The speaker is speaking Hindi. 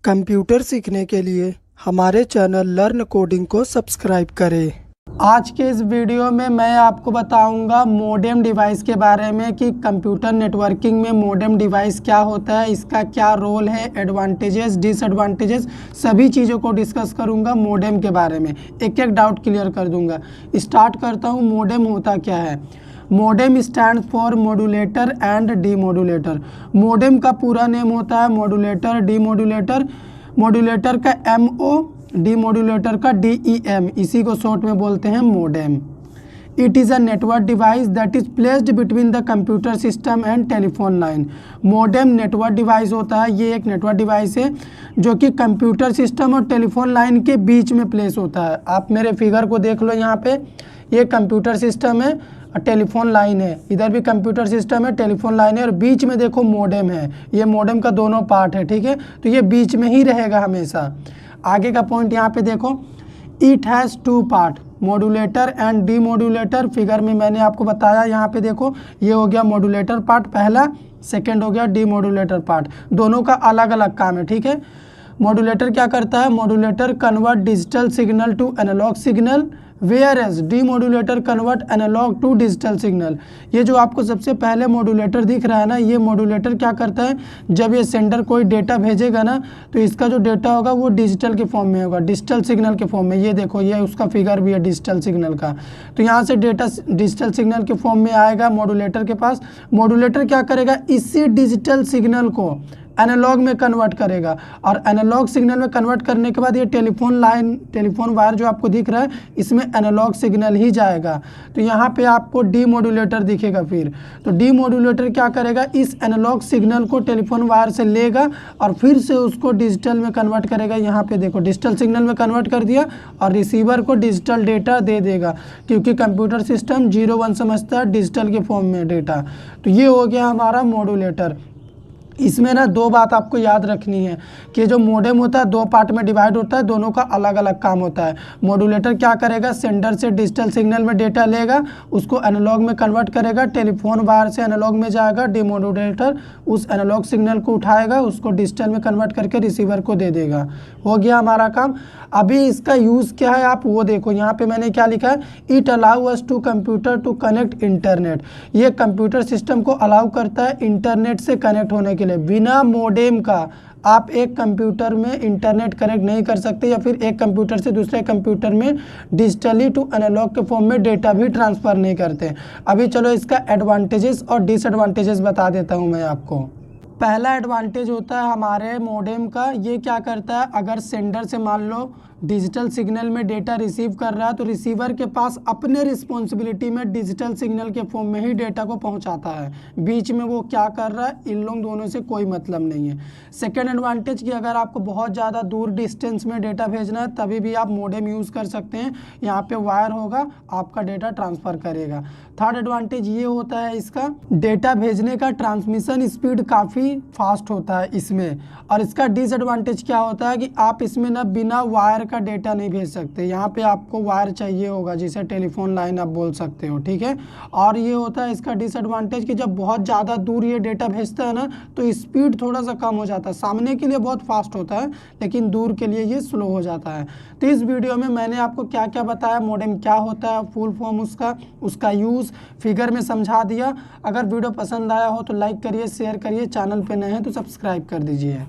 कंप्यूटर सीखने के लिए हमारे चैनल लर्न कोडिंग को सब्सक्राइब करें। आज के इस वीडियो में मैं आपको बताऊंगा मोडेम डिवाइस के बारे में कि कंप्यूटर नेटवर्किंग में मोडेम डिवाइस क्या होता है, इसका क्या रोल है, एडवांटेजेस डिसएडवांटेजेस सभी चीज़ों को डिस्कस करूंगा। मोडेम के बारे में एक एक डाउट क्लियर कर दूंगा। स्टार्ट करता हूं। मोडेम होता क्या है? Modem stand for modulator and demodulator. Modem का पूरा नेम होता है मॉड्यूलेटर, डीमॉड्यूलेटर। मॉड्यूलेटर का MO, डीमॉड्यूलेटर का DEM, इसी को शॉर्ट में बोलते हैं modem. It is a network device that is placed between the computer system and telephone line. Modem network device होता है। ये एक नेटवर्क डिवाइस है जो कि कंप्यूटर सिस्टम और टेलीफोन लाइन के बीच में प्लेस होता है। आप मेरे फिगर को देख लो, यहाँ पे ये कंप्यूटर सिस्टम है और टेलीफोन लाइन है। इधर भी कंप्यूटर सिस्टम है, टेलीफोन लाइन है और बीच में देखो मोडेम है। ये मोडेम का दोनों पार्ट है, ठीक है। तो ये बीच में ही रहेगा हमेशा। आगे का पॉइंट यहाँ पे देखो, it has two part, modulator and demodulator. Figure में मैंने आपको बताया, यहाँ पे देखो ये हो गया मॉड्यूलेटर पार्ट पहला, सेकेंड हो गया डीमॉड्यूलेटर पार्ट। दोनों का अलग अलग काम है, ठीक है। मॉड्यूलेटर क्या करता है? Modulator convert digital signal to analogue signal, where as demodulator convert analogue to digital signal. ये जो आपको सबसे पहले मॉड्यूलेटर दिख रहा है ना, ये मॉड्यूलेटर क्या करता है? जब ये सेंडर कोई डेटा भेजेगा ना, तो इसका जो डेटा होगा वो डिजिटल के फॉर्म में होगा, डिजिटल सिग्नल के फॉर्म में। ये देखो, ये उसका फिगर भी है डिजिटल सिग्नल का। तो यहाँ से डेटा डिजिटल सिग्नल के फॉर्म में आएगा मॉड्यूलेटर के पास। मॉड्यूलेटर क्या करेगा? इसी डिजिटल सिग्नल को एनालॉग में कन्वर्ट करेगा और एनालॉग सिग्नल में कन्वर्ट करने के बाद ये टेलीफोन लाइन, टेलीफोन वायर जो आपको दिख रहा है, इसमें एनालॉग सिग्नल ही जाएगा। तो यहाँ पे आपको डीमॉड्यूलेटर दिखेगा। फिर तो डीमॉड्यूलेटर क्या करेगा? इस एनालॉग सिग्नल को टेलीफोन वायर से लेगा और फिर से उसको डिजिटल में कन्वर्ट करेगा। यहाँ पे देखो डिजिटल सिग्नल में कन्वर्ट कर दिया और रिसीवर को डिजिटल डेटा दे देगा, क्योंकि कंप्यूटर सिस्टम 0-1 समझता है डिजिटल के फॉर्म में डेटा। तो ये हो गया हमारा मॉड्यूलेटर। इसमें ना दो बात आपको याद रखनी है कि जो मोडेम होता है दो पार्ट में डिवाइड होता है, दोनों का अलग अलग काम होता है। मॉड्यूलेटर क्या करेगा? सेंडर से डिजिटल सिग्नल में डेटा लेगा, उसको एनालॉग में कन्वर्ट करेगा, टेलीफोन वायर से एनालॉग में जाएगा। डीमॉड्यूलेटर उस एनालॉग सिग्नल को उठाएगा, उसको डिजिटल में कन्वर्ट करके रिसीवर को दे देगा। हो गया हमारा काम। अभी इसका यूज़ क्या है आप वो देखो। यहाँ पे मैंने क्या लिखा है? It allow us to computer to connect internet. ये कंप्यूटर सिस्टम को अलाउ करता है इंटरनेट से कनेक्ट होने के लिए। बिना मोडेम का आप एक कंप्यूटर में इंटरनेट कनेक्ट नहीं कर सकते, या फिर एक कंप्यूटर से दूसरे कंप्यूटर में डिजिटली टू एनालॉग के फॉर्म में डेटा भी ट्रांसफ़र नहीं करते। अभी चलो इसका एडवांटेजेस और डिसएडवांटेजेस बता देता हूँ मैं आपको। पहला एडवांटेज होता है हमारे मोडेम का। ये क्या करता है? अगर सेंडर से मान लो डिजिटल सिग्नल में डेटा रिसीव कर रहा है, तो रिसीवर के पास अपने रिस्पॉन्सिबिलिटी में डिजिटल सिग्नल के फॉर्म में ही डेटा को पहुंचाता है। बीच में वो क्या कर रहा है, इन लोग दोनों से कोई मतलब नहीं है। सेकेंड एडवांटेज कि अगर आपको बहुत ज़्यादा दूर डिस्टेंस में डेटा भेजना है, तभी भी आप मोडेम यूज़ कर सकते हैं। यहाँ पे वायर होगा, आपका डेटा ट्रांसफ़र करेगा। थर्ड एडवांटेज ये होता है इसका, डेटा भेजने का ट्रांसमिशन स्पीड काफ़ी फास्ट होता है इसमें। और इसका डिसएडवांटेज क्या होता है कि आप इसमें ना बिना वायर का डेटा नहीं भेज सकते। यहाँ पे आपको वायर चाहिए होगा, जिसे टेलीफोन लाइन आप बोल सकते हो, ठीक है। और ये होता है इसका डिसएडवांटेज कि जब बहुत ज़्यादा दूर ये डेटा भेजता है ना, तो स्पीड थोड़ा सा कम हो जाता है। सामने के लिए बहुत फास्ट होता है, लेकिन दूर के लिए ये स्लो हो जाता है। तो इस वीडियो में मैंने आपको क्या क्या बताया, मोडेम क्या होता है, फुल फॉर्म उसका यूज़ फिगर में समझा दिया। अगर वीडियो पसंद आया हो तो लाइक करिए, शेयर करिए, चैनल पे नए हैं तो सब्सक्राइब कर दीजिए।